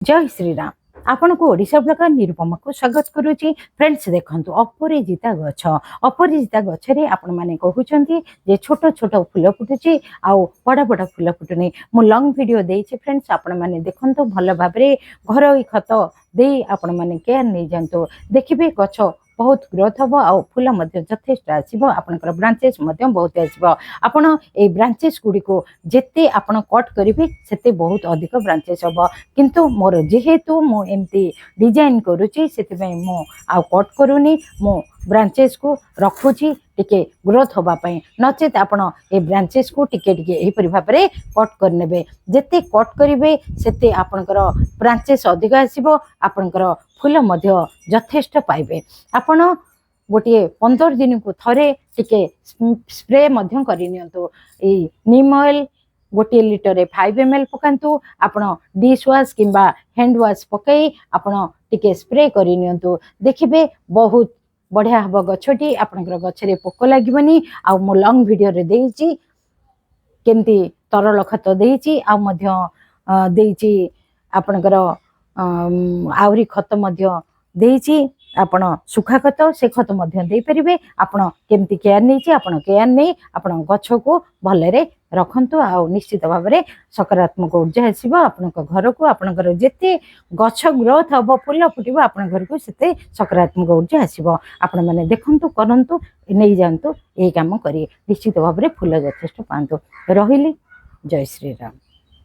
जय श्रीराम। आपण को ओडिशा ब्लॉग निरुपमा को स्वागत करुच्ची। फ्रेंड्स देखंतु अपराजिता गछ, अपराजिता गछरे आपण माने कहउचंती जे छोट छोट फूल फुटुची आउ बड़ा बड़ा फूल फुटुनी। मु लॉन्ग वीडियो देइछि फ्रेंड्स, आपण माने देखंतु भल भाबरे घरोई खत देई आपण माने केयर नै जानतो। देखिबे गछ बहुत ग्रोथ हम आ फूल यथेष्ट आसो। आपंकर ब्रांचेस बहुत आसो। आपण ए ब्रांचेस गुड़ी को जिते आपण कट करेंगे से बहुत अधिक ब्रांचेस हम, किंतु मोर जेहेतु मुझे डिजाइन करुच्ची से मु आ कट करूनी, मु ब्रांचेस को रखुची टिके ग्रोथ होगापाई। नचेत आपण ए ब्रांचेस को टिके टिके एहीपरि भाबरे कट करनेबे। जेते कट करेंगे सेते आपणकर ब्रांचेस अधिक आसीबो, आपणकर फूल मध्य यथेष्ट पाइबे। आपण गोटे 15 दिन को थरे टिके स्प्रे मध्य करनियंतु। ए नीम ऑयल गोटे लिटर 5 ml पकांतु। आपण डिश वाश किंबा हैंड वाश पकई आपण टिके स्प्रे करनियंतु। देखिबे बहुत बढ़िया हम गछटी। आपणकर गछरे पोक लागबनी। आ मो लॉन्ग वीडियो रे देइची केमती तरल खत देइची, आ मध्य देइची आपणकर आवरी खत मध्य देइची। आपण सुखा खत से खत मध्य देई परिबे। आपण केमती केयर नैची, आपण केयर नै आपण गछ को भलरे रखंतु। आ निश्चित भाव में सकारात्मक ऊर्जा आसीबो आपनक घर को। आपनकर जेते गछ ग्रोथ हबो, फूल फुटिबो, आपन घर को सेते सकारात्मक ऊर्जा आसीबो। आपण माने देखंतु, करंतु, नै जानतु, ए काम करी निश्चित भाव में फूल यथेष्ट पांतु। रहिली। जय श्री राम।